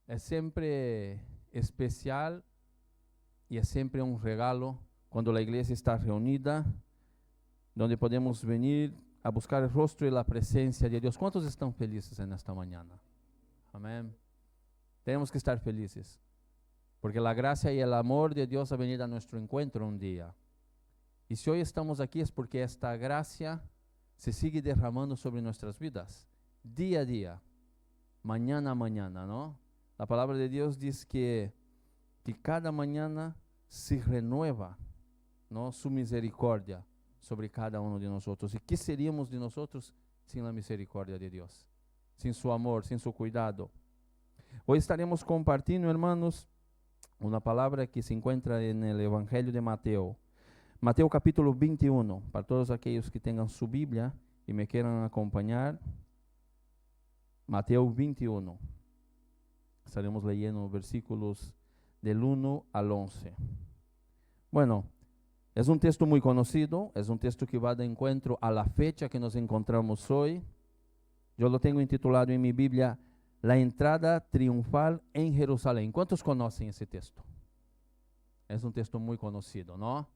Es siempre especial y es siempre un regalo cuando la iglesia está reunida, donde podemos venir a buscar el rostro y la presencia de Dios. ¿Cuántos están felices en esta mañana? Amén. Tenemos que estar felices, porque la gracia y el amor de Dios ha venido a nuestro encuentro un día. Y si hoy estamos aquí es porque esta gracia se sigue derramando sobre nuestras vidas, día a día, mañana a mañana, ¿no? La palabra de Dios dice que cada mañana se renueva, ¿no?, su misericordia sobre cada uno de nosotros. ¿Y qué seríamos de nosotros sin la misericordia de Dios? Sin su amor, sin su cuidado. Hoy estaremos compartiendo, hermanos, una palabra que se encuentra en el Evangelio de Mateo. Mateo capítulo 21, para todos aquellos que tengan su Biblia y me quieran acompañar. Mateo 21. Estaremos leyendo versículos del 1 al 11. Bueno, es un texto muy conocido, es un texto que va de encuentro a la fecha que nos encontramos hoy. Yo lo tengo intitulado en mi Biblia, La entrada triunfal en Jerusalén. ¿Cuántos conocen ese texto? Es un texto muy conocido, ¿no?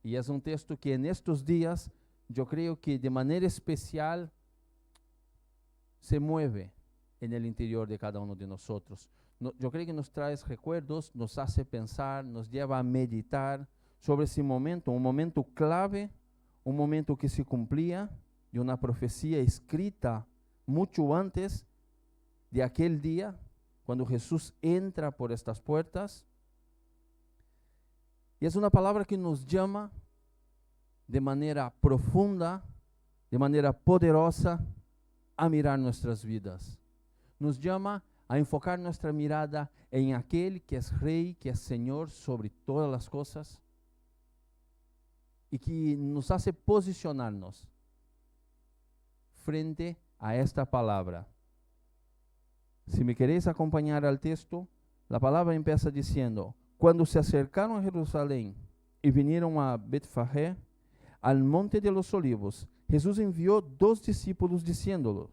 Y es un texto que en estos días, yo creo que de manera especial se mueve en el interior de cada uno de nosotros. Yo creo que nos trae recuerdos, nos hace pensar, nos lleva a meditar sobre ese momento, un momento clave, un momento que se cumplía de una profecía escrita mucho antes de aquel día, cuando Jesús entra por estas puertas. Y es una palabra que nos llama de manera profunda, de manera poderosa, a mirar nuestras vidas. Nos llama a enfocar nuestra mirada en aquel que es Rey, que es Señor sobre todas las cosas, y que nos hace posicionarnos frente a esta palabra. Si me queréis acompañar al texto, la palabra empieza diciendo: cuando se acercaron a Jerusalén y vinieron a Betfagé, al monte de los olivos, Jesús envió 2 discípulos diciéndolo: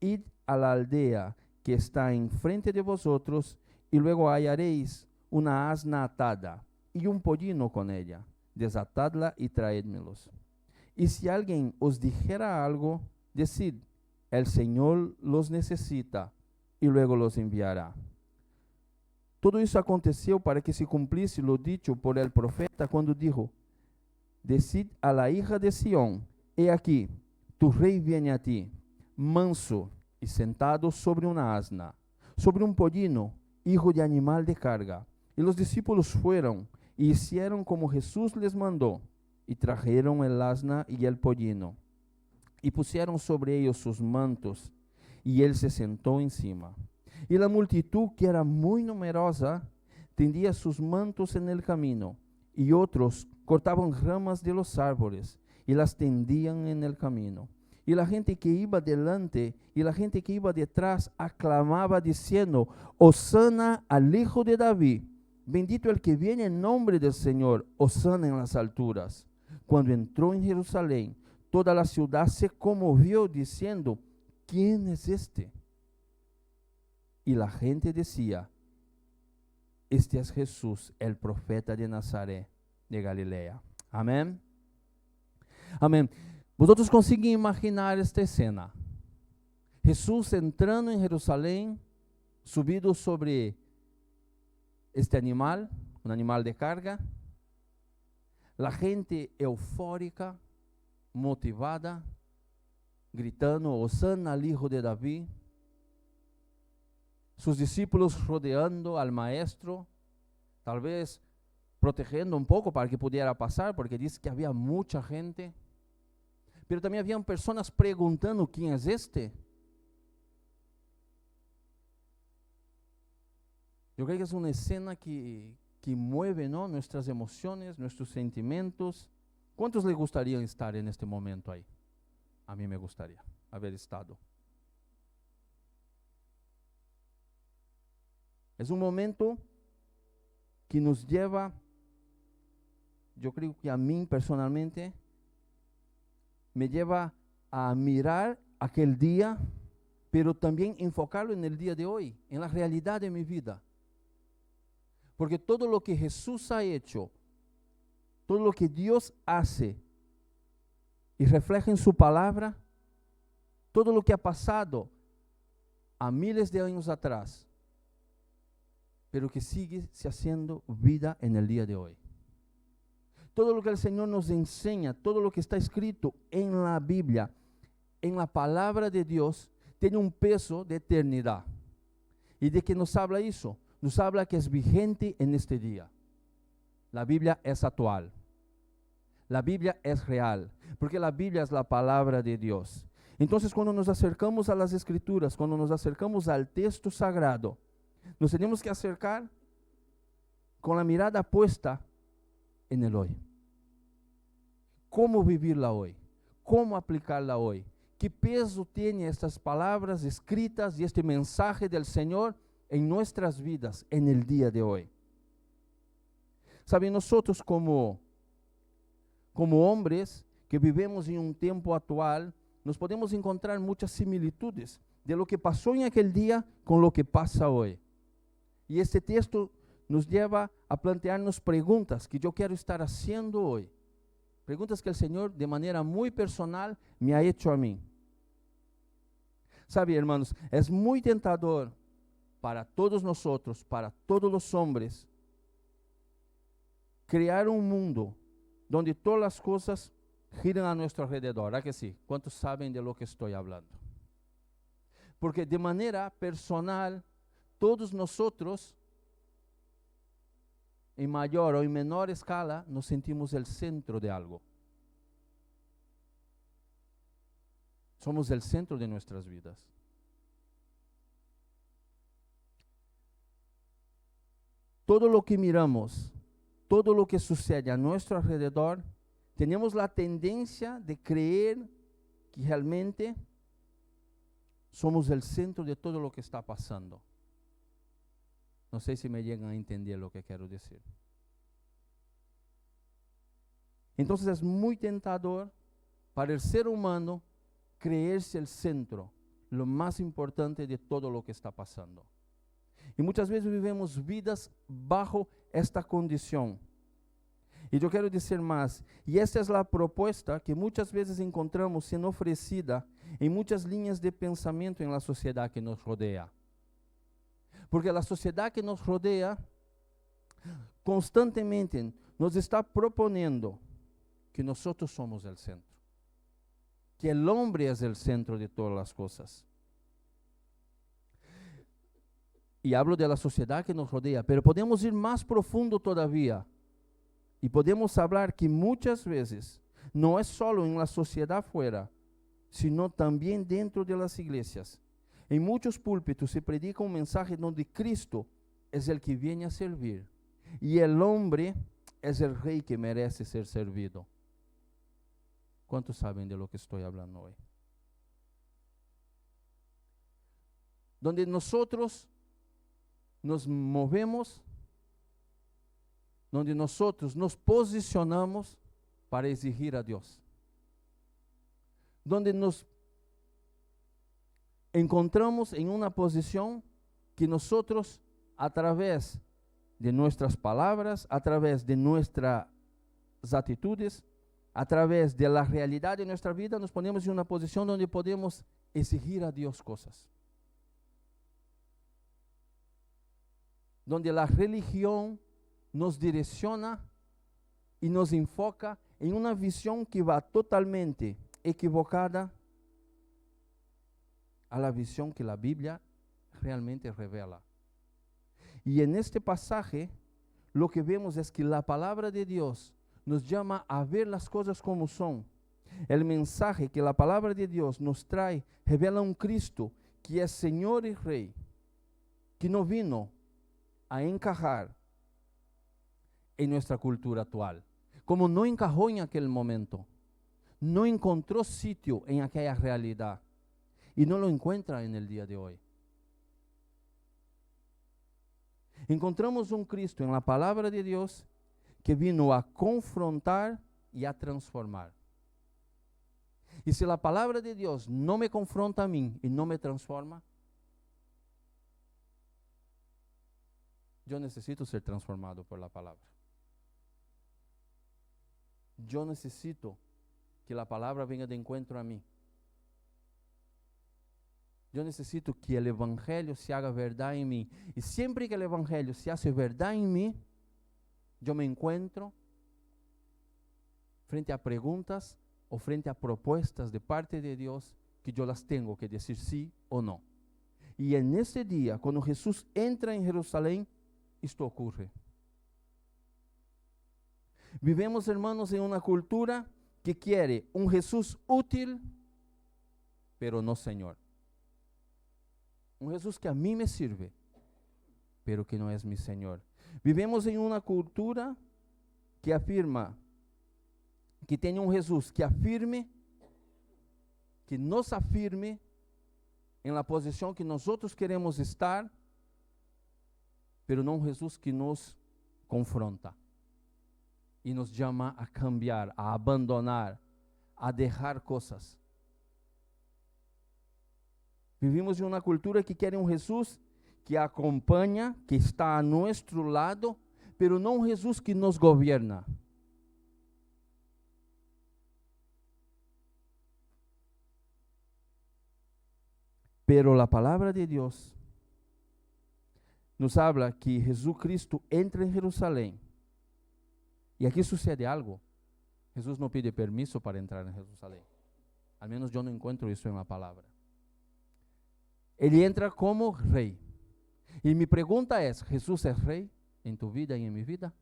id a la aldea que está enfrente de vosotros, y luego hallaréis una asna atada y un pollino con ella. Desatadla y traédmelos. Y si alguien os dijera algo, decid: el Señor los necesita, y luego los enviará. Todo eso aconteció para que se cumpliese lo dicho por el profeta cuando dijo: decid a la hija de Sión, he aquí, tu rey viene a ti, manso y sentado sobre una asna, sobre un pollino, hijo de animal de carga. Y los discípulos fueron y hicieron como Jesús les mandó, y trajeron el asna y el pollino, y pusieron sobre ellos sus mantos, y él se sentó encima. Y la multitud, que era muy numerosa, tendía sus mantos en el camino, y otros cortaban ramas de los árboles y las tendían en el camino. Y la gente que iba delante y la gente que iba detrás aclamaba diciendo: Hosana al Hijo de David, bendito el que viene en nombre del Señor, hosana en las alturas. Cuando entró en Jerusalén, toda la ciudad se conmovió diciendo: ¿quién es este? Y la gente decía: este es Jesús, el profeta de Nazaret de Galilea. Amén. Amén. Vosotros consiguen imaginar esta escena. Jesús entrando en Jerusalén, subido sobre este animal, un animal de carga. La gente eufórica, motivada, gritando: Hosana al Hijo de David. Sus discípulos rodeando al maestro, tal vez protegiendo un poco para que pudiera pasar, porque dice que había mucha gente. Pero también habían personas preguntando: ¿quién es este? Yo creo que es una escena que mueve, ¿no?, nuestras emociones, nuestros sentimientos. ¿Cuántos le gustaría estar en este momento ahí? A mí me gustaría haber estado. Es un momento que nos lleva, yo creo que a mí personalmente, me lleva a mirar aquel día pero también enfocarlo en el día de hoy, en la realidad de mi vida. Porque todo lo que Jesús ha hecho, todo lo que Dios hace y refleja en su palabra, todo lo que ha pasado a miles de años atrás, pero que sigue se haciendo vida en el día de hoy. Todo lo que el Señor nos enseña, todo lo que está escrito en la Biblia, en la palabra de Dios, tiene un peso de eternidad. ¿Y de qué nos habla eso? Nos habla que es vigente en este día. La Biblia es actual. La Biblia es real, porque la Biblia es la palabra de Dios. Entonces, cuando nos acercamos a las Escrituras, cuando nos acercamos al texto sagrado, nos tenemos que acercar con la mirada puesta en el hoy. ¿Cómo vivirla hoy? ¿Cómo aplicarla hoy? ¿Qué peso tienen estas palabras escritas y este mensaje del Señor en nuestras vidas en el día de hoy? Saben, nosotros como hombres que vivimos en un tiempo actual, nos podemos encontrar muchas similitudes de lo que pasó en aquel día con lo que pasa hoy. Y este texto nos lleva a plantearnos preguntas que yo quiero estar haciendo hoy. Preguntas que el Señor de manera muy personal me ha hecho a mí. Sabe, hermanos, es muy tentador para todos nosotros, para todos los hombres, crear un mundo donde todas las cosas giran a nuestro alrededor. ¿Verdad que sí? ¿Cuántos saben de lo que estoy hablando? Porque de manera personal, todos nosotros, en mayor o en menor escala, nos sentimos el centro de algo. Somos el centro de nuestras vidas. Todo lo que miramos, todo lo que sucede a nuestro alrededor, tenemos la tendencia de creer que realmente somos el centro de todo lo que está pasando. No sé si me llegan a entender lo que quiero decir. Entonces es muy tentador para el ser humano creerse el centro, lo más importante de todo lo que está pasando. Y muchas veces vivimos vidas bajo esta condición. Y yo quiero decir más, y esta es la propuesta que muchas veces encontramos siendo ofrecida en muchas líneas de pensamiento en la sociedad que nos rodea. Porque la sociedad que nos rodea constantemente nos está proponiendo que nosotros somos el centro, que el hombre es el centro de todas las cosas. Y hablo de la sociedad que nos rodea, pero podemos ir más profundo todavía. Y podemos hablar que muchas veces no es solo en la sociedad fuera, sino también dentro de las iglesias. En muchos púlpitos se predica un mensaje donde Cristo es el que viene a servir y el hombre es el rey que merece ser servido. ¿Cuántos saben de lo que estoy hablando hoy? Donde nosotros nos movemos, donde nosotros nos posicionamos para exigir a Dios. Donde nos encontramos en una posición que nosotros, a través de nuestras palabras, a través de nuestras actitudes, a través de la realidad de nuestra vida, nos ponemos en una posición donde podemos exigir a Dios cosas. Donde la religión nos direcciona y nos enfoca en una visión que va totalmente equivocada a la visión que la Biblia realmente revela. Y en este pasaje lo que vemos es que la palabra de Dios nos llama a ver las cosas como son. El mensaje que la palabra de Dios nos trae revela un Cristo que es Señor y Rey, que no vino a encajar en nuestra cultura actual, como no encajó en aquel momento, no encontró sitio en aquella realidad y no lo encuentra en el día de hoy. Encontramos un Cristo en la palabra de Dios que vino a confrontar y a transformar. Y si la palabra de Dios no me confronta a mí y no me transforma, yo necesito ser transformado por la palabra. Yo necesito que la palabra venga de encuentro a mí. Yo necesito que el evangelio se haga verdad en mí. Y siempre que el evangelio se hace verdad en mí, yo me encuentro frente a preguntas o frente a propuestas de parte de Dios que yo las tengo que decir sí o no. Y en ese día, cuando Jesús entra en Jerusalén, esto ocurre. Vivimos, hermanos, en una cultura que quiere un Jesús útil, pero no Señor. Un Jesús que a mí me sirve, pero que no es mi Señor. Vivimos en una cultura que afirma que tiene un Jesús que afirme, que nos afirme en la posición que nosotros queremos estar, pero no un Jesús que nos confronta y nos llama a cambiar, a abandonar, a dejar cosas. Vivimos en una cultura que quiere un Jesús que acompaña, que está a nuestro lado, pero no un Jesús que nos gobierna. Pero la palabra de Dios nos habla que Jesucristo entra en Jerusalén. Y aquí sucede algo. Jesús no pide permiso para entrar en Jerusalén. Al menos yo no encuentro eso en la palabra. Él entra como rey. Y mi pregunta es, ¿Jesús es rey en tu vida y en mi vida?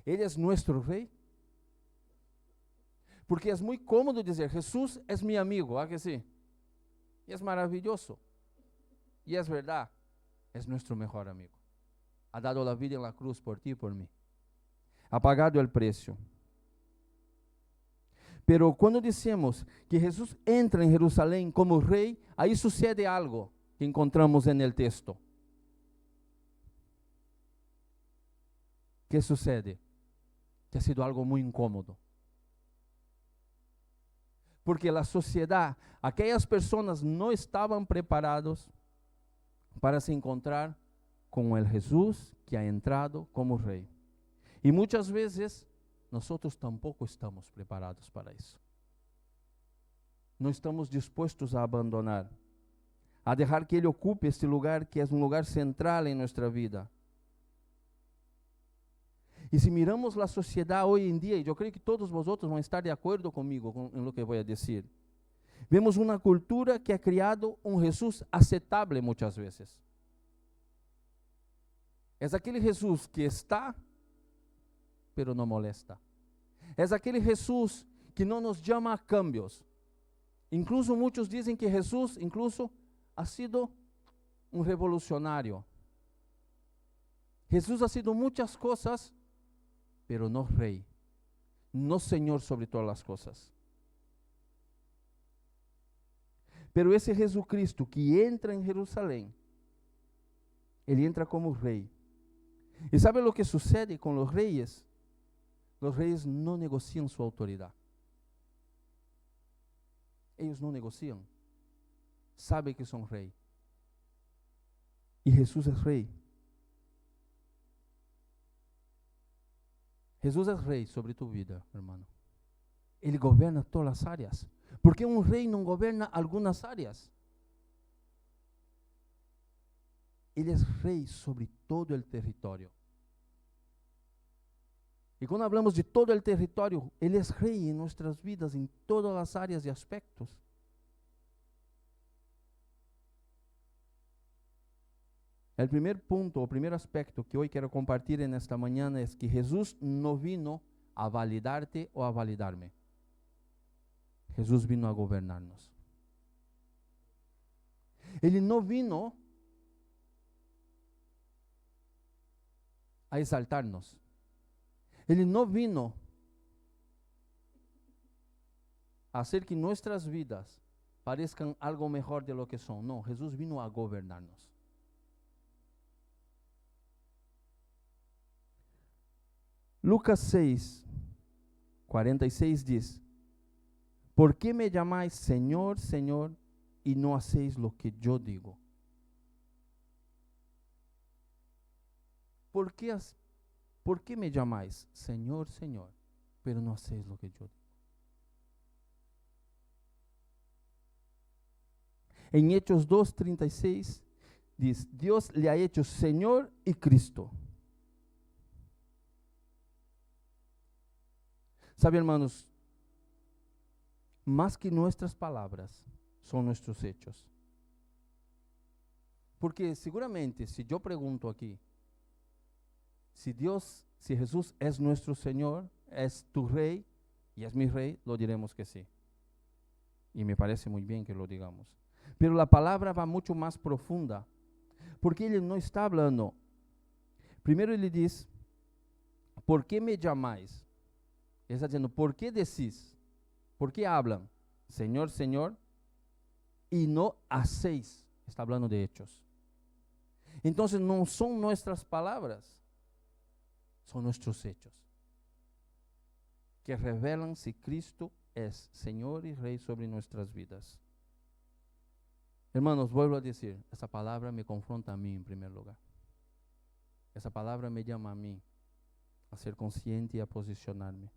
¿Él es nuestro rey? Porque es muy cómodo decir, Jesús es mi amigo, ¿ah que sí? Y es maravilloso. Y es verdad, es nuestro mejor amigo. Ha dado la vida en la cruz por ti y por mí. Ha pagado el precio. Pero cuando decimos que Jesús entra en Jerusalén como rey, ahí sucede algo que encontramos en el texto. ¿Qué sucede? Que ha sido algo muy incómodo. Porque la sociedad, aquellas personas no estaban preparados para se encontrar con el Jesús que ha entrado como rey. Y muchas veces nosotros tampoco estamos preparados para eso. No estamos dispuestos a abandonar, a dejar que Él ocupe este lugar que es un lugar central en nuestra vida. Y si miramos la sociedad hoy en día, y yo creo que todos vosotros van a estar de acuerdo conmigo en lo que voy a decir, vemos una cultura que ha creado un Jesús aceptable muchas veces. Es aquele Jesús que está, pero no molesta. Es aquele Jesús que no nos llama a cambios. Incluso muchos dicen que Jesús incluso ha sido un revolucionario. Jesús ha sido muchas cosas, pero no rey, no Señor sobre todas las cosas. Pero ese Jesucristo que entra en Jerusalén, Él entra como rey. ¿Y sabe lo que sucede con los reyes? Los reyes no negocian su autoridad. Ellos no negocian. Saben que son rey. Y Jesús es rey. Jesús es rey sobre tu vida, hermano. Él gobierna todas las áreas. ¿Por qué un rey no gobierna algunas áreas? Él es rey sobre todo el territorio. Y cuando hablamos de todo el territorio, Él es rey en nuestras vidas, en todas las áreas y aspectos. El primer punto, o primer aspecto que hoy quiero compartir en esta mañana es que Jesús no vino a validarte o a validarme. Jesús vino a gobernarnos. Él no vino a exaltarnos. Él no vino a hacer que nuestras vidas parezcan algo mejor de lo que son. No, Jesús vino a gobernarnos. Lucas 6, 46 diz: ¿por qué me llamáis Señor, Señor, y no hacéis lo que yo digo? ¿Por qué me llamáis Señor, Señor, pero no hacéis lo que yo digo? En Hechos 2:36 dice, Dios le ha hecho Señor y Cristo. ¿Sabe, hermanos? Más que nuestras palabras, son nuestros hechos. Porque seguramente si yo pregunto aquí, si Jesús es nuestro Señor, es tu Rey y es mi Rey, lo diremos que sí. Y me parece muy bien que lo digamos. Pero la palabra va mucho más profunda, porque Él no está hablando. Primero Él dice, ¿por qué me llamáis? Él está diciendo, ¿por qué decís? ¿Por qué hablan? Señor, Señor, y no hacéis. Está hablando de hechos. Entonces no son nuestras palabras, son nuestros hechos, que revelan si Cristo es Señor y Rey sobre nuestras vidas. Hermanos, vuelvo a decir, esa palabra me confronta a mí en primer lugar. Esa palabra me llama a mí a ser consciente y a posicionarme.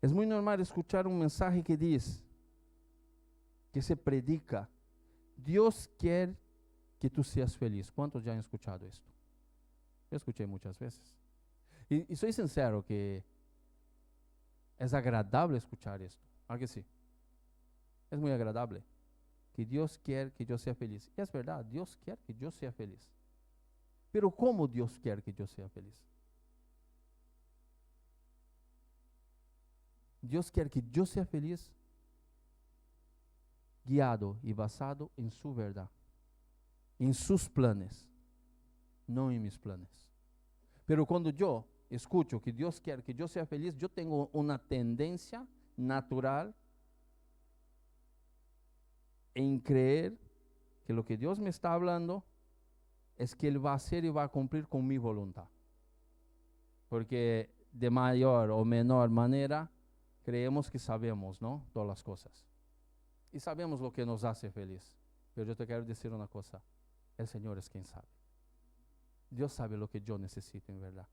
Es muy normal escuchar un mensaje que dice, que se predica, Dios quiere que tú seas feliz. ¿Cuántos ya han escuchado esto? Yo escuché muchas veces. Y soy sincero que es agradable escuchar esto. ¿A que sí? Es muy agradable. Que Dios quiere que yo sea feliz. Y es verdad, Dios quiere que yo sea feliz. Pero ¿cómo Dios quiere que yo sea feliz? Dios quiere que yo sea feliz guiado y basado en su verdad, en sus planes, no en mis planes. Pero cuando yo escucho que Dios quiere que yo sea feliz, yo tengo una tendencia natural en creer que lo que Dios me está hablando es que Él va a hacer y va a cumplir con mi voluntad. Porque de mayor o menor manera creemos que sabemos, ¿no? Todas las cosas. Y sabemos lo que nos hace feliz. Pero yo te quiero decir una cosa, el Señor es quien sabe. Dios sabe lo que yo necesito en verdad.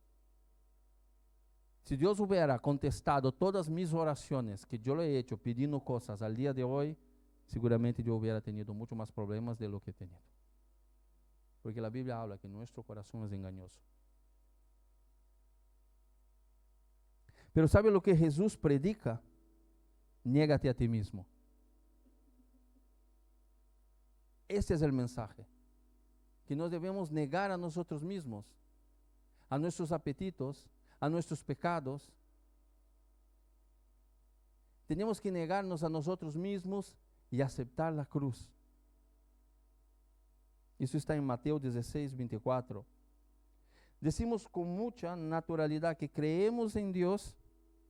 Si Dios hubiera contestado todas mis oraciones que yo le he hecho pidiendo cosas al día de hoy, seguramente yo hubiera tenido mucho más problemas de lo que he tenido. Porque la Biblia habla que nuestro corazón es engañoso. Pero ¿sabe lo que Jesús predica? Niégate a ti mismo. Este es el mensaje. Que nos debemos negar a nosotros mismos, a nuestros apetitos, a nuestros pecados. Tenemos que negarnos a nosotros mismos y aceptar la cruz. Eso está en Mateo 16:24. Decimos con mucha naturalidad que creemos en Dios,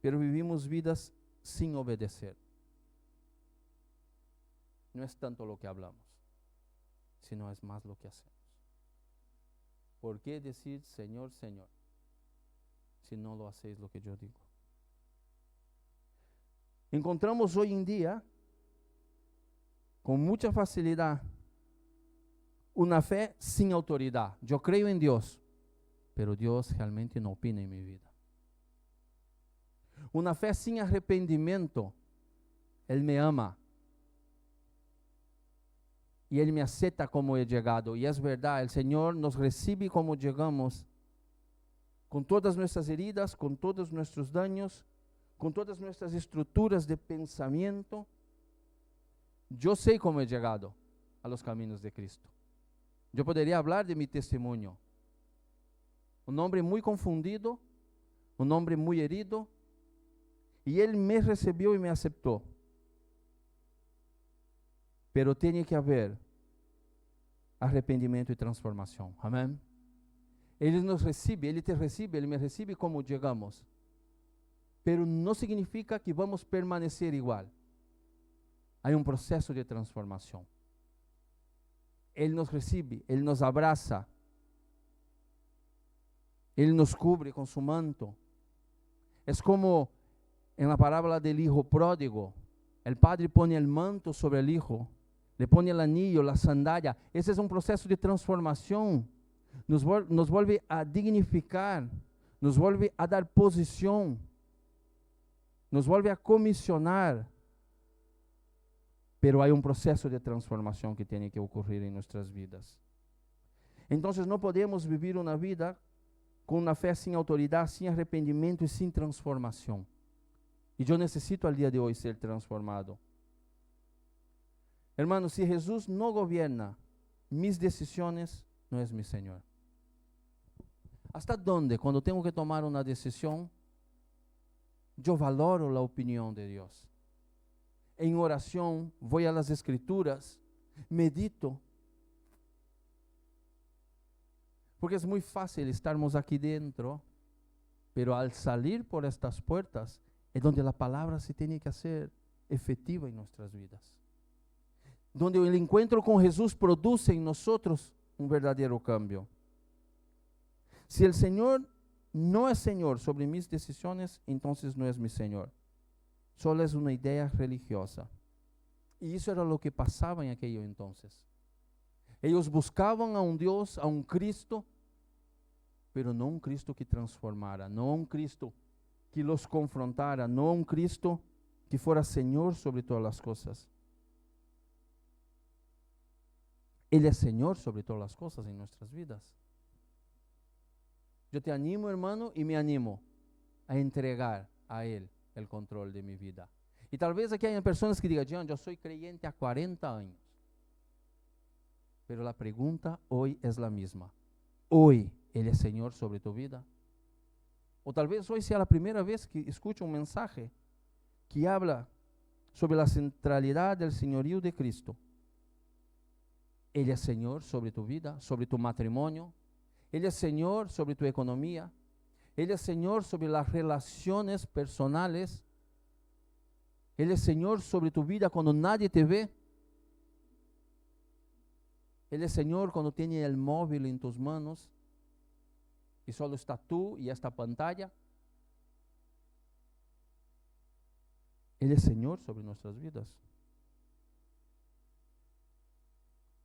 pero vivimos vidas sin obedecer. No es tanto lo que hablamos, sino es más lo que hacemos. ¿Por qué decir Señor, Señor, si no lo hacéis lo que yo digo? Encontramos hoy en día, con mucha facilidad, una fe sin autoridad. Yo creo en Dios, pero Dios realmente no opina en mi vida. Una fe sin arrepentimiento. Él me ama y Él me acepta como he llegado. Y es verdad, el Señor nos recibe como llegamos, con todas nuestras heridas, con todos nuestros daños, con todas nuestras estructuras de pensamiento. Yo sé cómo he llegado a los caminos de Cristo. Yo podría hablar de mi testimonio. Un hombre muy confundido, un hombre muy herido, y Él me recibió y me aceptó. Pero tiene que haber arrepentimiento y transformación. Amén. Él nos recibe, Él te recibe, Él me recibe como llegamos. Pero no significa que vamos a permanecer igual. Hay un proceso de transformación. Él nos recibe, Él nos abraza, Él nos cubre con su manto. Es como en la parábola del hijo pródigo. El padre pone el manto sobre el hijo, le pone el anillo, la sandalia. Ese es un proceso de transformación. Nos vuelve a dignificar, nos vuelve a dar posición, nos vuelve a comisionar. Pero hay un proceso de transformación que tiene que ocurrir en nuestras vidas. Entonces no podemos vivir una vida con una fe sin autoridad, sin arrepentimiento y sin transformación. Y yo necesito al día de hoy ser transformado. Hermanos, si Jesús no gobierna mis decisiones, no es mi Señor. ¿Hasta dónde, cuando tengo que tomar una decisión, yo valoro la opinión de Dios? En oración, voy a las Escrituras, medito. Porque es muy fácil estarmos aquí dentro, pero al salir por estas puertas, es donde la palabra se tiene que hacer efectiva en nuestras vidas. Donde el encuentro con Jesús produce en nosotros un verdadero cambio. Si el Señor no es Señor sobre mis decisiones, entonces no es mi Señor. Solo es una idea religiosa. Y eso era lo que pasaba en aquello entonces. Ellos buscaban a un Dios, a un Cristo, pero no un Cristo que transformara, no un Cristo que los confrontara, no un Cristo que fuera Señor sobre todas las cosas. Él es Señor sobre todas las cosas en nuestras vidas. Yo te animo, hermano, y me animo a entregar a Él el control de mi vida. Y tal vez aquí hay personas que digan, John, yo soy creyente a 40 años. Pero la pregunta hoy es la misma. Hoy Él es Señor sobre tu vida. O tal vez hoy sea la primera vez que escucho un mensaje que habla sobre la centralidad del señorío de Cristo. Él es Señor sobre tu vida, sobre tu matrimonio. Él es Señor sobre tu economía. Él es Señor sobre las relaciones personales. Él es Señor sobre tu vida cuando nadie te ve. Él es Señor cuando tiene el móvil en tus manos y solo está tú y esta pantalla. Él es Señor sobre nuestras vidas.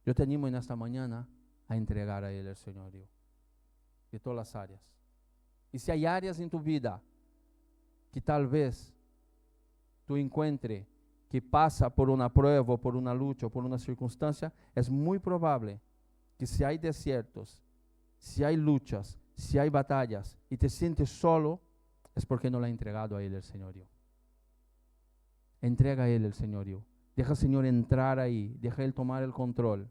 Yo te animo en esta mañana a entregar a Él el señorío de todas las áreas. Y si hay áreas en tu vida que tal vez tú encuentres que pasa por una prueba, por una lucha, por una circunstancia, es muy probable que si hay desiertos, si hay luchas, si hay batallas y te sientes solo, es porque no le has entregado a Él el señorío. Entrega a Él el señorío. Deja al Señor entrar ahí, deja a Él tomar el control.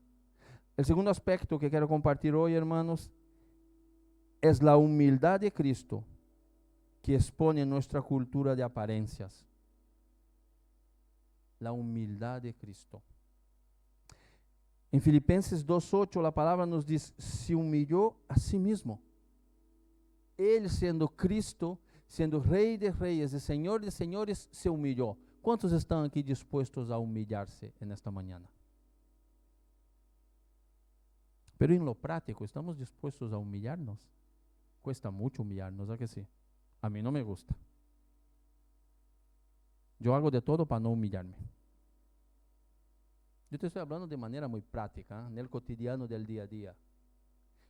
El segundo aspecto que quiero compartir hoy, hermanos, es la humildad de Cristo que expone nuestra cultura de apariencias. La humildad de Cristo. En Filipenses 2:8 la palabra nos dice, se humilló a sí mismo. Él siendo Cristo, siendo Rey de Reyes y Señor de Señores, se humilló. ¿Cuántos están aquí dispuestos a humillarse en esta mañana? Pero en lo práctico, ¿estamos dispuestos a humillarnos? Cuesta mucho humillarnos, ¿verdad que sí? A mí no me gusta. Yo hago de todo para no humillarme. Yo te estoy hablando de manera muy práctica, en el cotidiano del día a día.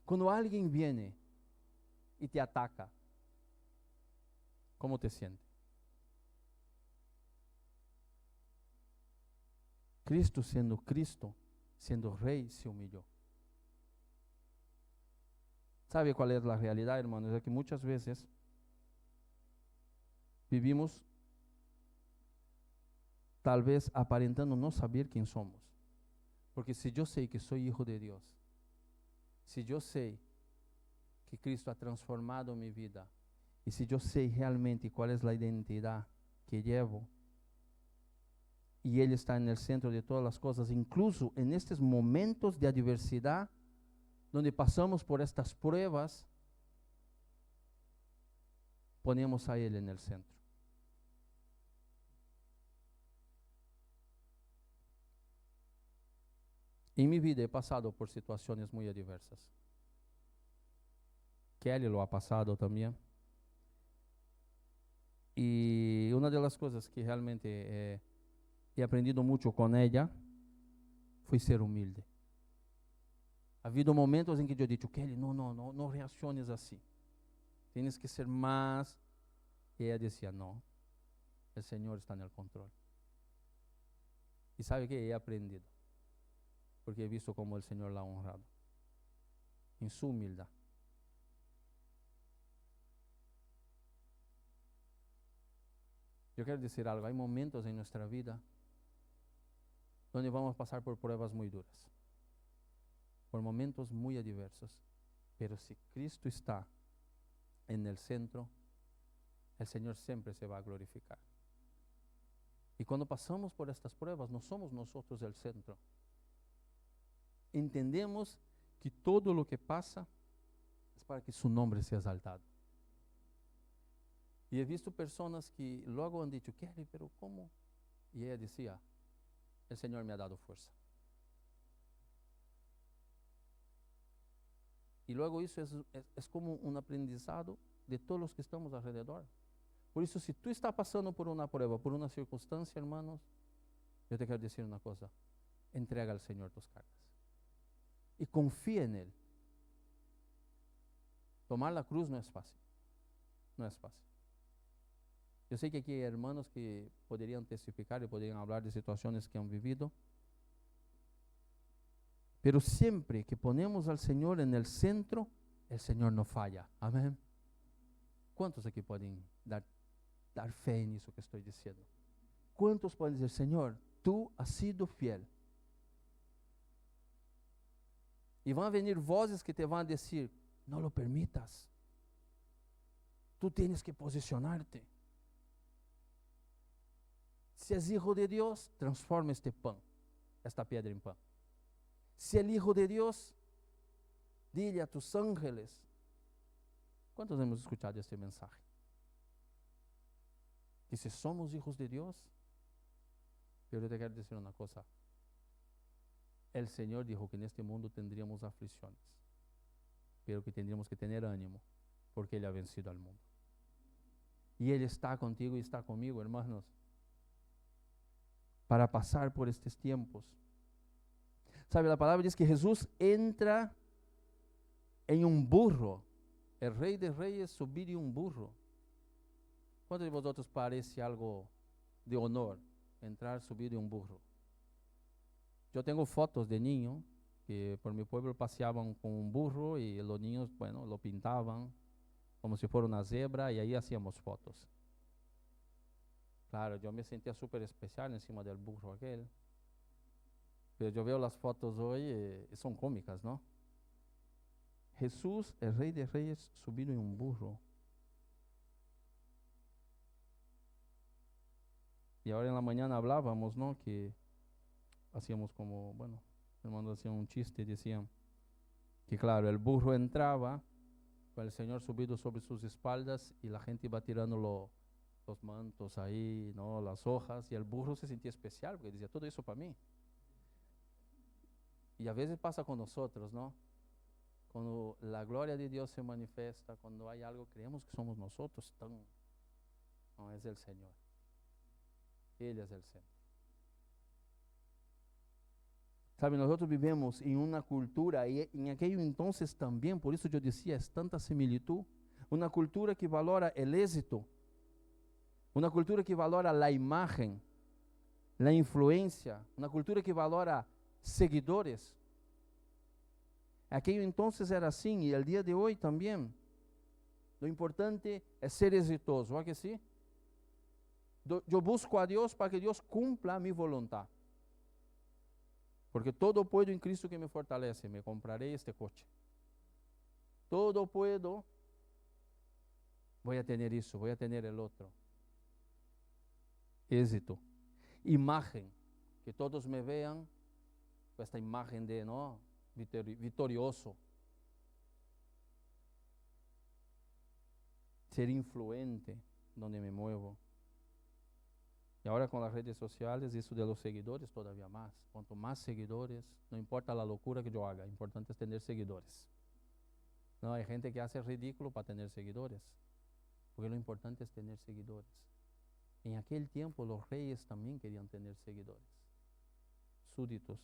Cuando alguien viene y te ataca, ¿cómo te sientes? Cristo, siendo Rey, se humilló. ¿Sabe cuál es la realidad, hermanos? Es que muchas veces vivimos tal vez aparentando no saber quién somos. Porque si yo sé que soy hijo de Dios, si yo sé que Cristo ha transformado mi vida, y si yo sé realmente cuál es la identidad que llevo, y Él está en el centro de todas las cosas, incluso en estos momentos de adversidad, donde pasamos por estas pruebas, ponemos a Él en el centro. En mi vida he pasado por situaciones muy adversas. Kelly lo ha pasado también. Y una de las cosas que realmente he aprendido mucho con ella fue ser humilde. Ha habido momentos en que yo he dicho, Kelly, no reacciones así. Tienes que ser más. Y ella decía, no, el Señor está en el control. Y sabe que he aprendido, porque he visto cómo el Señor la ha honrado, en su humildad. Yo quiero decir algo, hay momentos en nuestra vida donde vamos a pasar por pruebas muy duras, por momentos muy adversos, pero si Cristo está en el centro, el Señor siempre se va a glorificar. Y cuando pasamos por estas pruebas, no somos nosotros el centro. Entendemos que todo lo que pasa es para que su nombre sea exaltado. Y he visto personas que luego han dicho, Kelly, pero ¿cómo? Y ella decía, el Señor me ha dado fuerza. Y luego eso es como un aprendizado de todos los que estamos alrededor. Por eso, si tú estás pasando por una prueba, por una circunstancia, hermanos, yo te quiero decir una cosa, entrega al Señor tus cargas. Y confía en Él. Tomar la cruz no es fácil. No es fácil. Yo sé que aquí hay hermanos que podrían testificar y podrían hablar de situaciones que han vivido. Pero siempre que ponemos al Señor en el centro, el Señor no falla. Amén. ¿Cuántos aquí pueden dar fe en eso que estoy diciendo? ¿Cuántos pueden decir, Señor, tú has sido fiel? Y van a venir voces que te van a decir, no lo permitas. Tú tienes que posicionarte. Si es hijo de Dios, transforma este pan, esta piedra en pan. Si el Hijo de Dios, dile a tus ángeles. ¿Cuántos hemos escuchado este mensaje? Que si somos hijos de Dios, yo te quiero decir una cosa. El Señor dijo que en este mundo tendríamos aflicciones, pero que tendríamos que tener ánimo, porque Él ha vencido al mundo. Y Él está contigo y está conmigo, hermanos, para pasar por estos tiempos. ¿Sabe? La palabra dice que Jesús entra en un burro. El Rey de Reyes subir en un burro. ¿Cuántos de vosotros parece algo de honor entrar, subir en un burro? Yo tengo fotos de niños que por mi pueblo paseaban con un burro y los niños, bueno, lo pintaban como si fuera una cebra y ahí hacíamos fotos. Claro, yo me sentía súper especial encima del burro aquel. Pero yo veo las fotos hoy y son cómicas, ¿no? Jesús, el Rey de Reyes, subido en un burro. Y ahora en la mañana hablábamos, ¿no? Que hacíamos como, bueno, hermanos hacían un chiste y decían que claro, el burro entraba con el Señor subido sobre sus espaldas y la gente iba tirando los mantos ahí, ¿no? Las hojas, y el burro se sentía especial porque decía, todo eso para mí. Y a veces pasa con nosotros, ¿no? Cuando la gloria de Dios se manifiesta, cuando hay algo, creemos que somos nosotros. No, es el Señor. Él es el centro. Sabe, nosotros vivimos en una cultura, y en aquello entonces también, por eso yo decía, es tanta similitud, una cultura que valora el éxito, una cultura que valora la imagen, la influencia, una cultura que valora seguidores. Aquello entonces era así y el día de hoy también. Lo importante es ser exitoso, ¿verdad que sí? Yo busco a Dios para que Dios cumpla mi voluntad. Porque todo puedo en Cristo que me fortalece. Me compraré este coche. Todo puedo. Voy a tener eso, voy a tener el otro. Éxito. Imagen. Que todos me vean con esta imagen de, ¿no? Victorioso. Ser influente donde me muevo. Y ahora con las redes sociales, eso de los seguidores todavía más. Cuanto más seguidores, no importa la locura que yo haga, lo importante es tener seguidores. No, hay gente que hace ridículo para tener seguidores. porque lo importante es tener seguidores. En aquel tiempo los reyes también querían tener seguidores, súditos.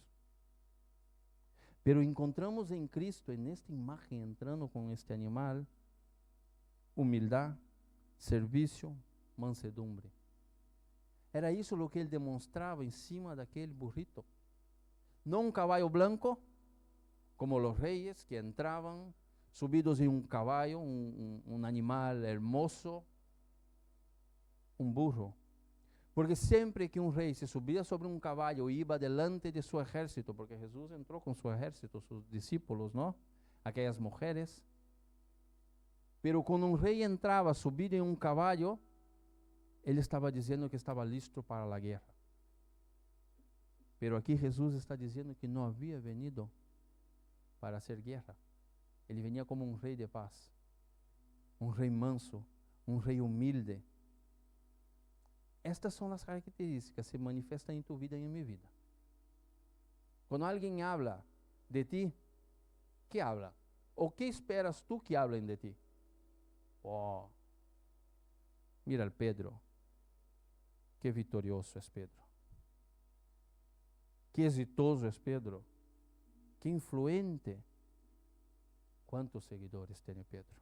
Pero encontramos en Cristo, en esta imagen, entrando con este animal, humildad, servicio, mansedumbre. Era isso lo que ele demonstrava em cima daquele burrito. Não um caballo blanco, como os reis que entravam subidos em um caballo, um animal hermoso, um burro. Porque sempre que um rei se subia sobre um caballo e ia delante de seu exército, porque Jesus entrou com seu exército, seus discípulos, não? Aquelas mulheres. Pero quando um rei entrava subido em um caballo, ele estava dizendo que estava listo para a guerra. Pero aqui Jesus está dizendo que não havia venido para hacer guerra. Ele venia como um rei de paz, um rei manso, um rei humilde. Estas são as características que se manifestam em tu vida e em minha vida. Quando alguém habla de ti, ¿qué habla? ¿O qué esperas tú que hablen de ti? Oh, mira el Pedro. Qué vitorioso es Pedro. Qué exitoso es Pedro. Qué influente. ¿Cuántos seguidores tiene Pedro?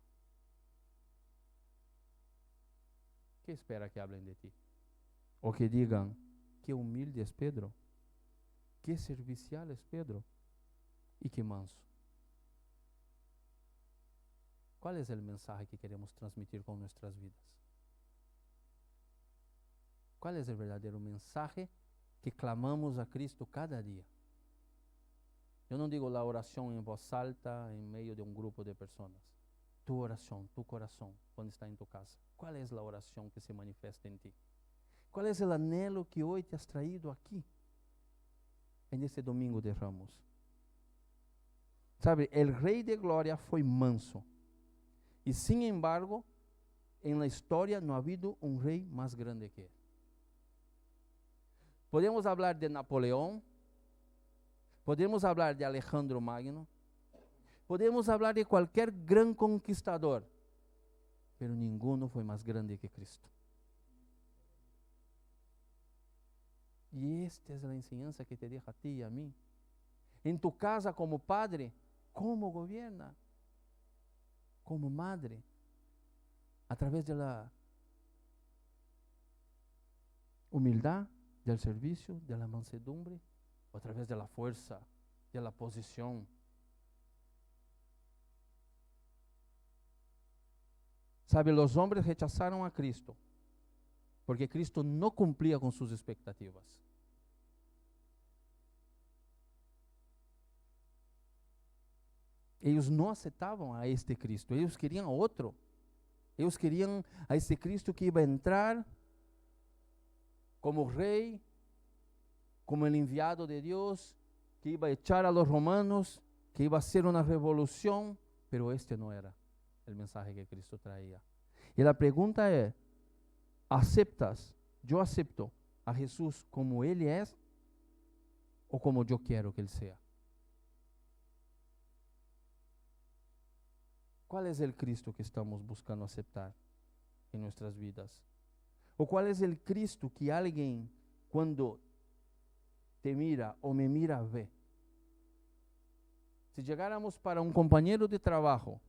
¿Qué espera que hablen de ti? O que digan, qué humilde es Pedro. Qué servicial es Pedro. Y qué manso. ¿Cuál es el mensaje que queremos transmitir con nuestras vidas? ¿Cuál es el verdadero mensaje que clamamos a Cristo cada día? Yo no digo la oración en voz alta en medio de un grupo de personas. Tu oración, tu corazón, cuando está en tu casa. ¿Cuál es la oración que se manifiesta en ti? ¿Cuál es el anhelo que hoy te has traído aquí? En este domingo de Ramos. Sabe, el Rey de Gloria fue manso. Y sin embargo, en la historia no ha habido un rey más grande que él. Podemos hablar de Napoleón, podemos hablar de Alejandro Magno, podemos hablar de cualquier gran conquistador, pero ninguno fue más grande que Cristo. Y esta es la enseñanza que te deja a ti y a mí. En tu casa como padre, ¿cómo gobierna? Como madre, a través de la humildad, del servicio, de la mansedumbre, o a través de la fuerza, de la posición. Sabe, los hombres rechazaron a Cristo porque Cristo no cumplía con sus expectativas. Ellos no aceptaban a este Cristo, ellos querían a otro. Ellos querían a este Cristo que iba a entrar como rey, como el enviado de Dios, que iba a echar a los romanos, que iba a hacer una revolución, pero este no era el mensaje que Cristo traía. Y la pregunta es, ¿aceptas? Yo acepto a Jesús como Él es o como yo quiero que Él sea. ¿Cuál es el Cristo que estamos buscando aceptar en nuestras vidas? ¿O cuál es el Cristo que alguien cuando te mira o me mira ve? Si llegáramos para un compañero de trabajo,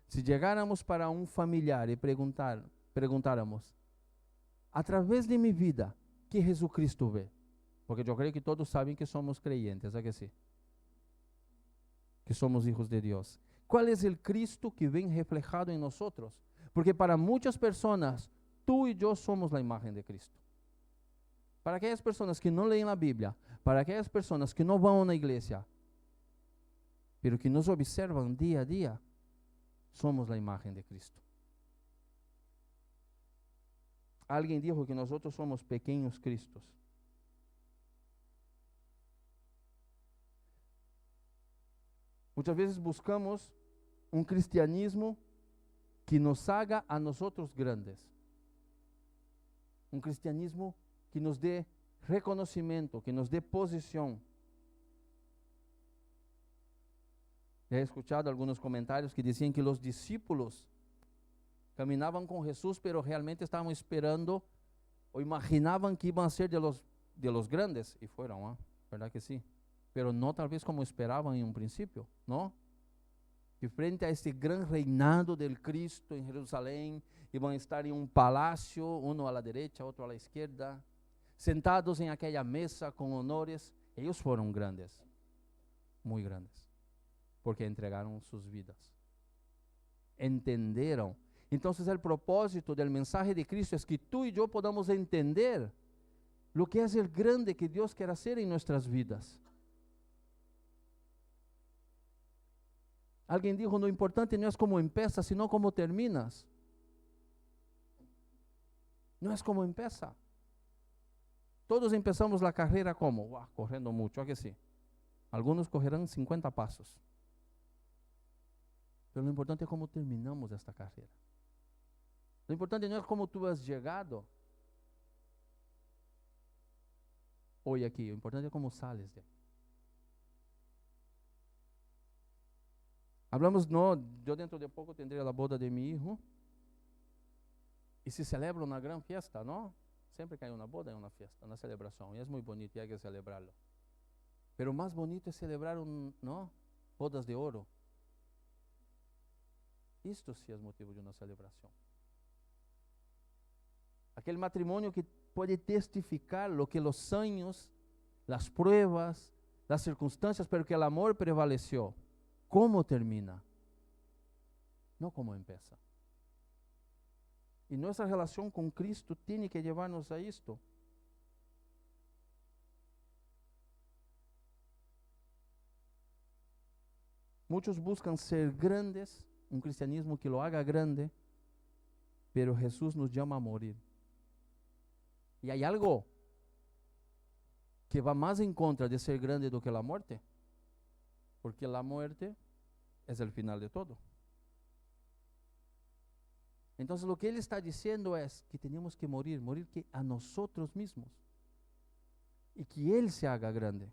si llegáramos para un familiar y preguntáramos, a través de mi vida, ¿qué Jesucristo ve? Porque yo creo que todos saben que somos creyentes, ¿a que sí? Que somos hijos de Dios. ¿Cuál es el Cristo que ven reflejado en nosotros? Porque para muchas personas, tú y yo somos la imagen de Cristo. Para aquellas personas que no leen la Biblia, para aquellas personas que no van a una iglesia, pero que nos observan día a día, somos la imagen de Cristo. Alguien dijo que nosotros somos pequeños Cristos. Muchas veces buscamos un cristianismo que nos haga a nosotros grandes. Un cristianismo que nos dé reconocimiento, que nos dé posición. He escuchado algunos comentarios que decían que los discípulos Caminaban con Jesús, pero realmente estaban esperando o imaginaban que iban a ser de los grandes, y fueron, ¿ah? ¿Verdad que sí? Pero no tal vez como esperaban en un principio, ¿no? Que frente a este gran reinado del Cristo en Jerusalén, iban a estar en un palacio, uno a la derecha, otro a la izquierda, sentados en aquella mesa con honores. Ellos fueron grandes, muy grandes, porque entregaron sus vidas. Entenderam. Entonces el propósito del mensaje de Cristo es que tú y yo podamos entender lo que es el grande que Dios quiere hacer en nuestras vidas. Alguien dijo, lo importante no es cómo empiezas, sino cómo terminas. No es cómo empieza. Todos empezamos la carrera como, corriendo mucho, ¿a que sí? Algunos correrán 50 pasos. Pero lo importante es cómo terminamos esta carrera. Lo importante no es cómo tú has llegado hoy aquí, lo importante es cómo sales de aquí. Hablamos, no, yo dentro de poco tendré la boda de mi hijo y se celebra una gran fiesta, ¿no? Siempre que hay una boda hay una fiesta, una celebración, y es muy bonito y hay que celebrarlo. Pero más bonito es celebrar ¿no? Bodas de oro. Esto sí es motivo de una celebración. Aquel matrimonio que puede testificar lo que los años, las pruebas, las circunstancias, pero que el amor prevaleció. ¿Cómo termina? No cómo empieza. Y nuestra relación con Cristo tiene que llevarnos a esto. Muchos buscan ser grandes, un cristianismo que lo haga grande, pero Jesús nos llama a morir. Y hay algo que va más en contra de ser grande do que la muerte, porque la muerte es el final de todo. Entonces lo que él está diciendo es que tenemos que morir que a nosotros mismos, y que él se haga grande.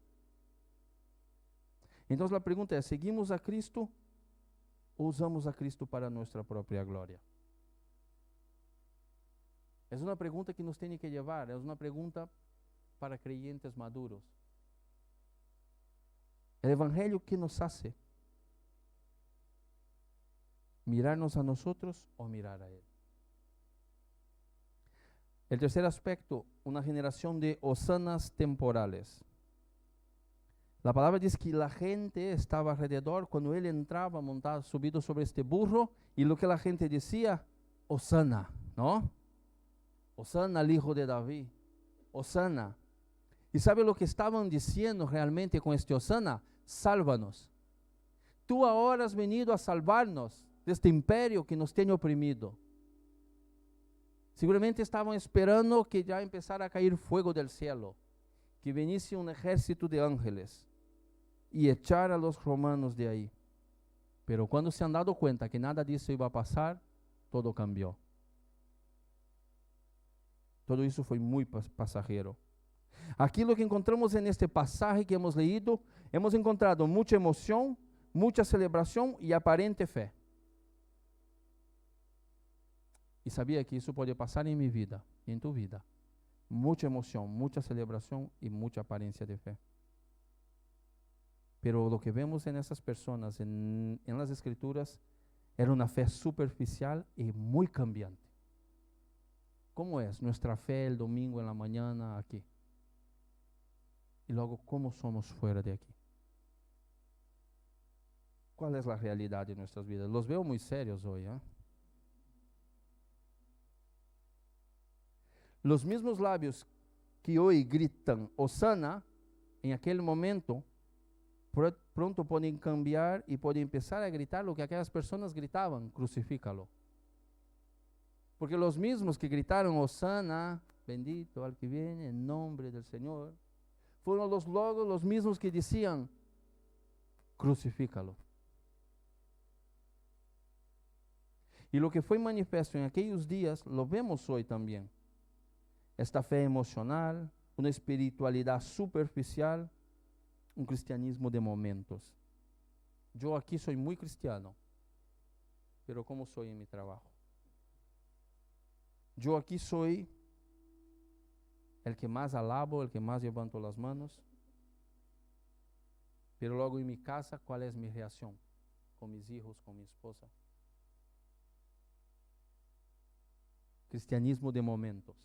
Entonces la pregunta es, ¿seguimos a Cristo o usamos a Cristo para nuestra propia gloria? Es una pregunta que nos tiene que llevar, es una pregunta para creyentes maduros. El evangelio, ¿qué nos hace? ¿Mirarnos a nosotros o mirar a él? El tercer aspecto, una generación de hosanas temporales. La palabra dice que la gente estaba alrededor cuando él entraba montado, subido sobre este burro, y lo que la gente decía, Hosana, ¿no? Hosana al hijo de David, Hosana. ¿Y sabe lo que estaban diciendo realmente con este Hosana? Sálvanos. Tú ahora has venido a salvarnos de este imperio que nos tiene oprimido. Seguramente estaban esperando que ya empezara a caer fuego del cielo, que viniese un ejército de ángeles y echar a los romanos de ahí. Pero cuando se han dado cuenta que nada de eso iba a pasar, todo cambió. Todo eso fue muy pasajero. Aquí lo que encontramos en este pasaje que hemos leído, hemos encontrado mucha emoción, mucha celebración y aparente fe. Y sabía que eso puede pasar en mi vida y en tu vida. Mucha emoción, mucha celebración y mucha apariencia de fe. Pero lo que vemos en esas personas, en las escrituras, era una fe superficial y muy cambiante. ¿Cómo es nuestra fe el domingo en la mañana aquí? Y luego, ¿cómo somos fuera de aquí? ¿Cuál es la realidad de nuestras vidas? Los veo muy serios hoy, ¿eh? Los mismos labios que hoy gritan Hosana, en aquel momento, pronto pueden cambiar y pueden empezar a gritar lo que aquellas personas gritaban, crucifícalo. Porque los mismos que gritaron Hosana, bendito al que viene en nombre del Señor, fueron los mismos que decían, crucifícalo. Y lo que fue manifiesto en aquellos días, lo vemos hoy también. Esta fe emocional, una espiritualidad superficial, un cristianismo de momentos. Yo aquí soy muy cristiano, pero ¿cómo soy en mi trabajo? Yo aquí soy el que más alabo, el que más levanto las manos. Pero luego en mi casa, ¿cuál es mi reacción? Con mis hijos, con mi esposa. Cristianismo de momentos.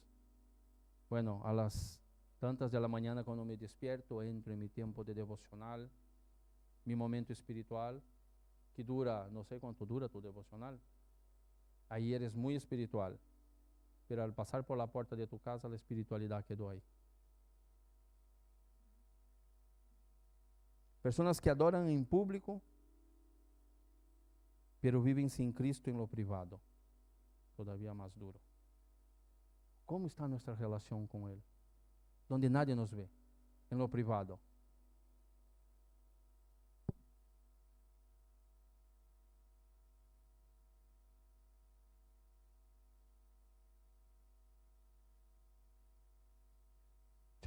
Bueno, a las tantas de la mañana cuando me despierto, entro en mi tiempo de devocional, mi momento espiritual, que dura, no sé cuánto dura tu devocional. Ahí eres muy espiritual, pero al pasar por la puerta de tu casa, la espiritualidad quedó ahí. Personas que adoran en público, pero viven sin Cristo en lo privado. Todavía más duro. ¿Cómo está nuestra relación con Él? Donde nadie nos ve, en lo privado.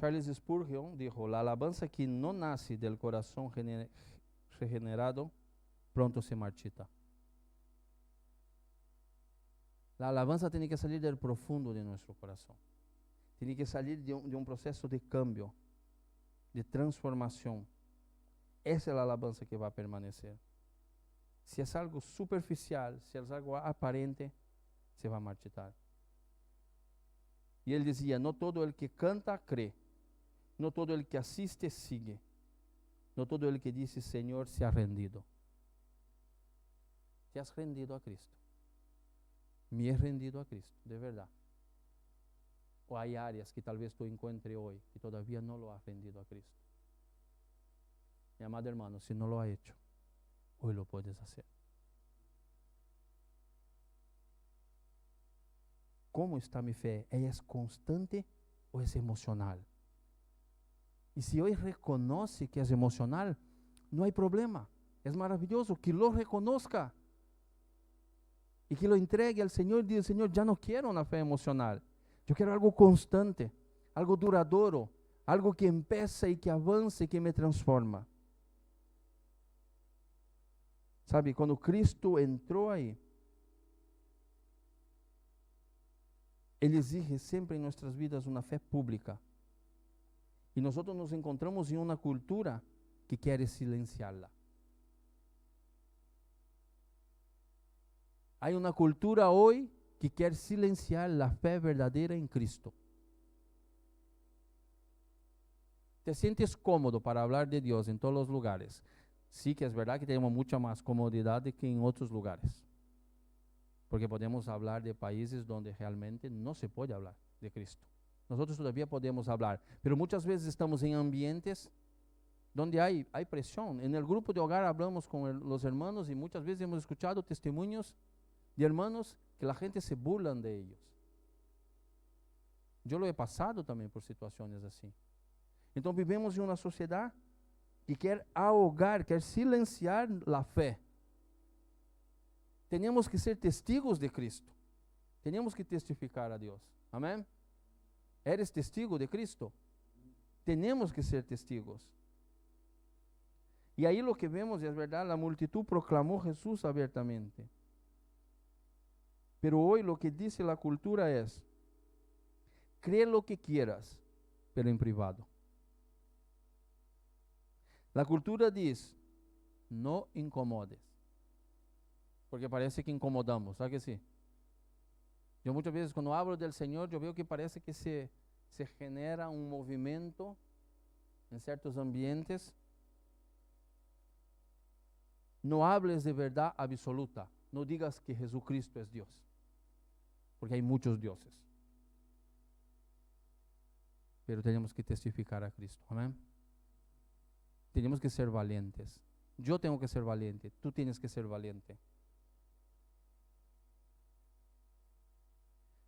Charles Spurgeon dijo, la alabanza que no nace del corazón regenerado, pronto se marchita. La alabanza tiene que salir del profundo de nuestro corazón. Tiene que salir de un proceso de cambio, de transformación. Esa es la alabanza que va a permanecer. Si es algo superficial, si es algo aparente, se va a marchitar. Y él decía, no todo el que canta cree, no todo el que asiste sigue, no todo el que dice Señor se ha rendido. ¿Te has rendido a Cristo? Me he rendido a Cristo, de verdad. O hay áreas que tal vez tú encuentres hoy que todavía no lo has rendido a Cristo. Mi amado hermano, si no lo ha hecho, hoy lo puedes hacer. ¿Cómo está mi fe? ¿Ella es constante o es emocional? Y si hoy reconoce que es emocional, no hay problema. Es maravilloso que lo reconozca y que lo entregue al Señor y diga, Señor, ya no quiero una fe emocional. Yo quiero algo constante, algo duradero, algo que empieza y que avance y que me transforma. ¿Sabe? Cuando Cristo entró ahí, Él exige siempre en nuestras vidas una fe pública. Y nosotros nos encontramos en una cultura que quiere silenciarla. Hay una cultura hoy que quiere silenciar la fe verdadera en Cristo. ¿Te sientes cómodo para hablar de Dios en todos los lugares? Sí que es verdad que tenemos mucha más comodidad que en otros lugares. Porque podemos hablar de países donde realmente no se puede hablar de Cristo. Nosotros todavía podemos hablar, pero muchas veces estamos en ambientes donde hay presión. En el grupo de hogar hablamos con los hermanos y muchas veces hemos escuchado testimonios de hermanos que la gente se burlan de ellos. Yo lo he pasado también por situaciones así. Entonces vivimos en una sociedad que quer ahogar, quer silenciar la fe. Tenemos que ser testigos de Cristo. Tenemos que testificar a Dios. Amén. ¿Eres testigo de Cristo? Tenemos que ser testigos. Y ahí lo que vemos es verdad, la multitud proclamó Jesús abiertamente. Pero hoy lo que dice la cultura es, cree lo que quieras, pero en privado. La cultura dice, no incomodes. Porque parece que incomodamos, ¿sabe que sí? Yo muchas veces cuando hablo del Señor, yo veo que parece que se genera un movimiento en ciertos ambientes. No hables de verdad absoluta. No digas que Jesucristo es Dios. Porque hay muchos dioses. Pero tenemos que testificar a Cristo. Amén. Tenemos que ser valientes. Yo tengo que ser valiente. Tú tienes que ser valiente.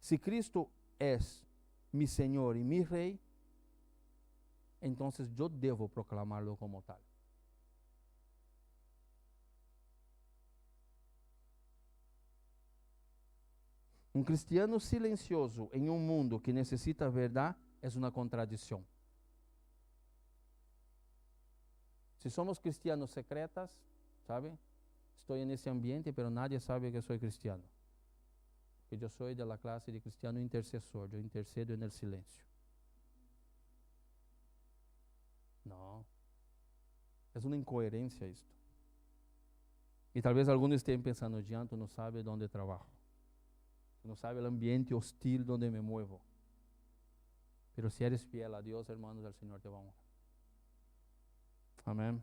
Si Cristo es mi Señor y mi Rey, entonces yo debo proclamarlo como tal. Un cristiano silencioso en un mundo que necesita verdad es una contradicción. Si somos cristianos secretas, ¿sabe? Estoy en ese ambiente, pero nadie sabe que soy cristiano. que yo soy de la clase de cristiano intercesor, yo intercedo en el silencio. No, es una incoherencia esto. Y tal vez algunos estén pensando, Jean, tú no sabes dónde trabajo, tú no sabes el ambiente hostil donde me muevo. Pero si eres fiel a Dios, hermanos, el Señor te va a honrar. Amén.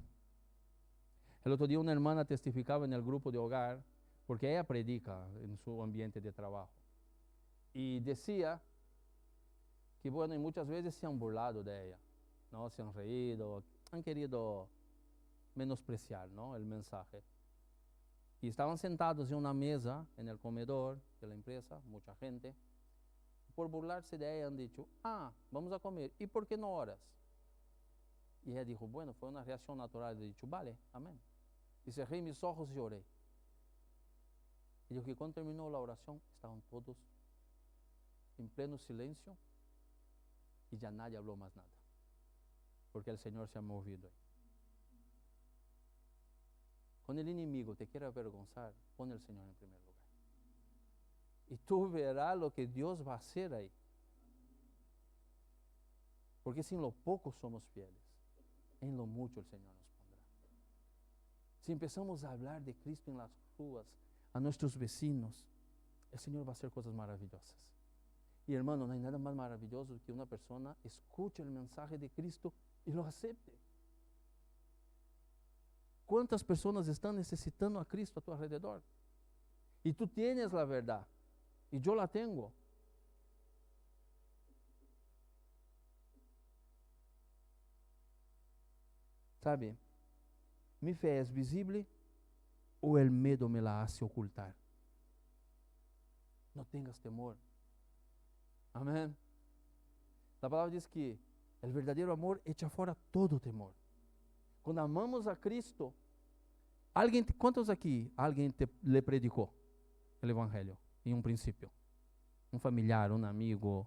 El otro día una hermana testificaba en el grupo de hogar, porque ella predica en su ambiente de trabajo. Y decía que, bueno, y muchas veces se han burlado de ella, ¿no? Se han reído, han querido menospreciar, ¿no?, el mensaje. Y estaban sentados en una mesa en el comedor de la empresa, mucha gente. Por burlarse de ella han dicho, vamos a comer, ¿y por qué no oras? Y ella dijo, bueno, fue una reacción natural. He dicho, vale, amén. Y cerré mis ojos y oré. Y dijo que cuando terminó la oración, estaban todos en pleno silencio y ya nadie habló más nada, porque el Señor se ha movido ahí. Cuando el enemigo te quiere avergonzar, pon al Señor en primer lugar. Y tú verás lo que Dios va a hacer ahí. Porque si en lo poco somos fieles, en lo mucho el Señor nos pondrá. Si empezamos a hablar de Cristo en las ruas, a nuestros vecinos, el Señor va a hacer cosas maravillosas. Y hermano, no hay nada más maravilloso que una persona escuche el mensaje de Cristo y lo acepte. ¿Cuántas personas están necesitando a Cristo a tu alrededor? Y tú tienes la verdad, y yo la tengo. ¿Sabe? ¿Mi fe es visible o el miedo me la hace ocultar? No tengas temor. Amén. La palabra dice que el verdadero amor echa fuera todo temor. Cuando amamos a Cristo, ¿cuántos aquí alguien le predicó el Evangelio en un principio? Un familiar, un amigo,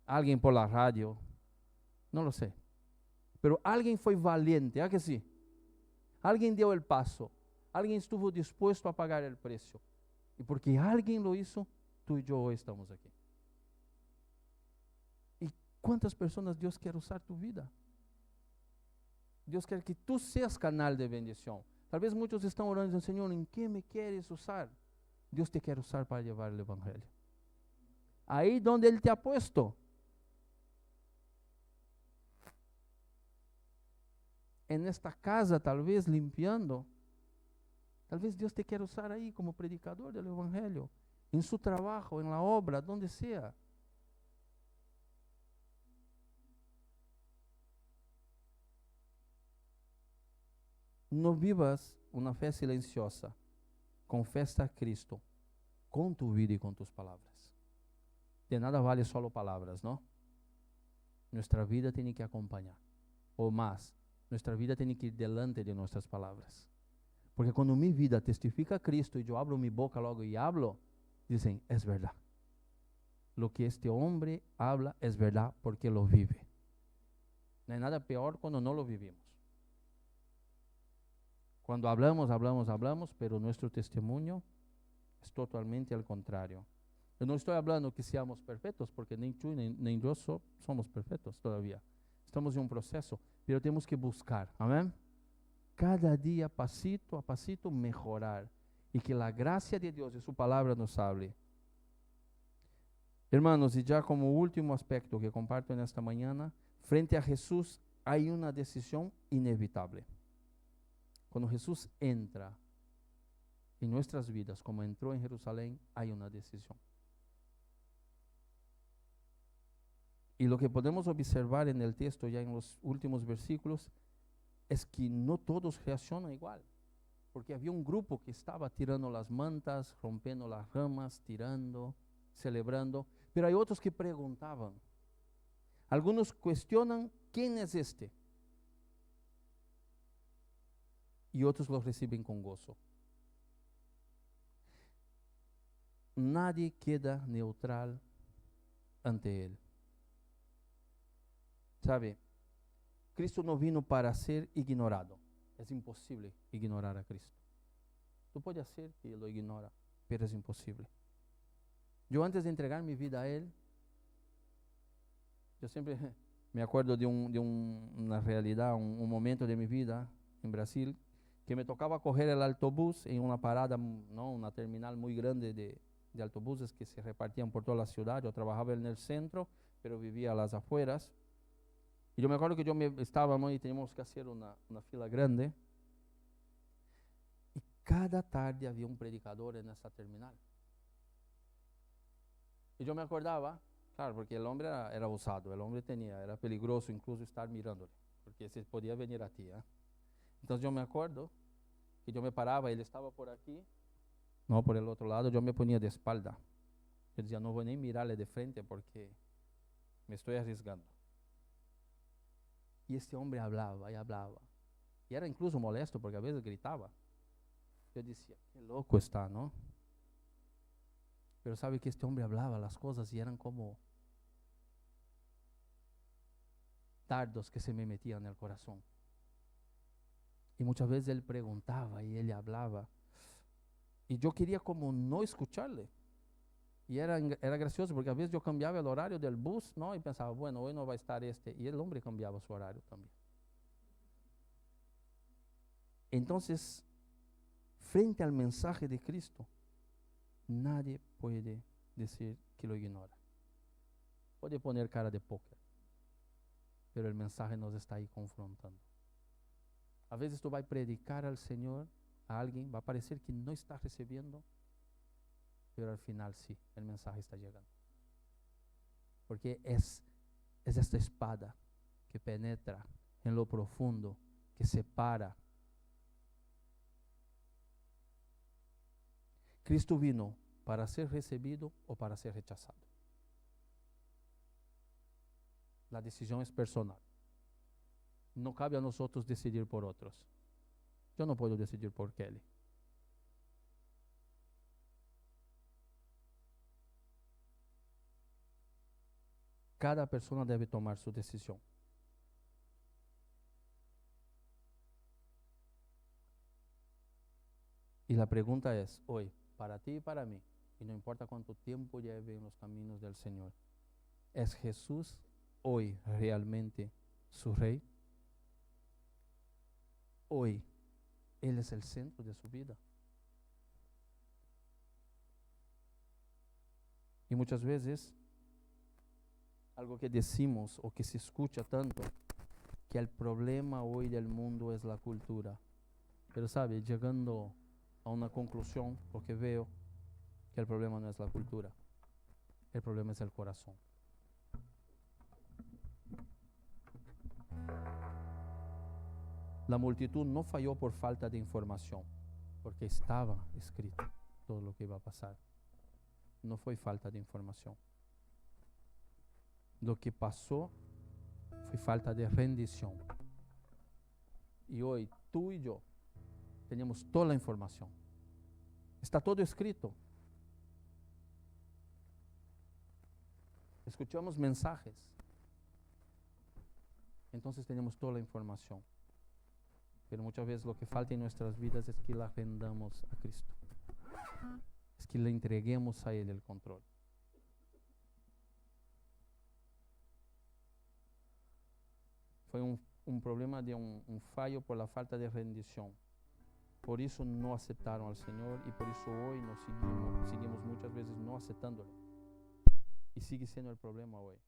alguien por la radio, no lo sé. Pero alguien fue valiente, ¿a que sí? Alguien dio el paso, alguien estuvo dispuesto a pagar el precio. Y porque alguien lo hizo, tú y yo hoy estamos aquí. ¿Y cuántas personas Dios quiere usar tu vida? Dios quiere que tú seas canal de bendición. Tal vez muchos están orando y dicen, Señor, ¿en qué me quieres usar? Dios te quiere usar para llevar el Evangelio. Ahí donde Él te ha puesto. En esta casa, tal vez limpiando. Tal vez Dios te quiere usar ahí como predicador del Evangelio. En su trabajo, en la obra, donde sea. No vivas una fe silenciosa. Confesa a Cristo con tu vida y con tus palabras. De nada vale solo palabras, ¿no? Nuestra vida tiene que acompañar. O más, nuestra vida tiene que ir delante de nuestras palabras. Porque cuando mi vida testifica a Cristo y yo abro mi boca luego y hablo, dicen, es verdad. Lo que este hombre habla es verdad porque lo vive. No hay nada peor cuando no lo vivimos. Cuando hablamos, pero nuestro testimonio es totalmente al contrario. Yo no estoy hablando que seamos perfectos, porque ni tú ni yo somos perfectos todavía. Estamos en un proceso, pero tenemos que buscar, amén. Cada día, pasito a pasito, mejorar. Y que la gracia de Dios y su palabra nos hable. Hermanos, y ya como último aspecto que comparto en esta mañana, frente a Jesús hay una decisión inevitable. Cuando Jesús entra en nuestras vidas, como entró en Jerusalén, hay una decisión. Y lo que podemos observar en el texto, ya en los últimos versículos, es que no todos reaccionan igual. Porque había un grupo que estaba tirando las mantas, rompiendo las ramas, tirando, celebrando. Pero hay otros que preguntaban. Algunos cuestionan, ¿quién es este? Y otros lo reciben con gozo. Nadie queda neutral ante Él. ¿Sabe? Cristo no vino para ser ignorado. Es imposible ignorar a Cristo. Tú puedes hacer que lo ignora, pero es imposible. Yo antes de entregar mi vida a Él, yo siempre me acuerdo de una realidad, un momento de mi vida en Brasil, que me tocaba coger el autobús en una parada, ¿no? Una terminal muy grande de autobuses que se repartían por toda la ciudad. Yo trabajaba en el centro, pero vivía a las afueras. Y yo me acuerdo que estábamos y teníamos que hacer una fila grande. Y cada tarde había un predicador en esa terminal. Y yo me acordaba, claro, porque el hombre era abusado, el hombre era peligroso incluso estar mirándole, porque se podía venir a ti. Entonces yo me acuerdo que yo me paraba, él estaba por aquí, no por el otro lado, yo me ponía de espalda. Yo decía, no voy ni mirarle de frente porque me estoy arriesgando. Y este hombre hablaba y hablaba. Y era incluso molesto porque a veces gritaba. Yo decía, qué loco está, ¿no? Pero sabe que este hombre hablaba las cosas y eran como dardos que se me metían en el corazón. Y muchas veces él preguntaba y él hablaba. Y yo quería como no escucharle. Y era gracioso porque a veces yo cambiaba el horario del bus, ¿no? Y pensaba, bueno, hoy no va a estar este. Y el hombre cambiaba su horario también. Entonces, frente al mensaje de Cristo, nadie puede decir que lo ignora. Puede poner cara de póker, pero el mensaje nos está ahí confrontando. A veces tú vas a predicar al Señor a alguien, va a parecer que no está recibiendo, pero al final sí, el mensaje está llegando. Porque es esta espada que penetra en lo profundo, que separa. Cristo vino para ser recibido o para ser rechazado. La decisión es personal. No cabe a nosotros decidir por otros. Yo no puedo decidir por Kelly. Cada persona debe tomar su decisión. Y la pregunta es, hoy, para ti y para mí, y no importa cuánto tiempo lleve en los caminos del Señor, ¿es Jesús hoy realmente su Rey? Hoy, Él es el centro de su vida. Y muchas veces, algo que decimos o que se escucha tanto, que el problema hoy del mundo es la cultura. Pero sabe, llegando a una conclusión, porque veo que el problema no es la cultura, el problema es el corazón. La multitud no falló por falta de información, porque estaba escrito todo lo que iba a pasar. No fue falta de información. Lo que pasó fue falta de rendición. Y hoy tú y yo tenemos toda la información. Está todo escrito. Escuchamos mensajes. Entonces tenemos toda la información. Pero muchas veces lo que falta en nuestras vidas es que la rendamos a Cristo. Es que le entreguemos a Él el control. Fue un problema de un fallo por la falta de rendición. Por eso no aceptaron al Señor y por eso hoy nos seguimos muchas veces no aceptándolo. Y sigue siendo el problema hoy.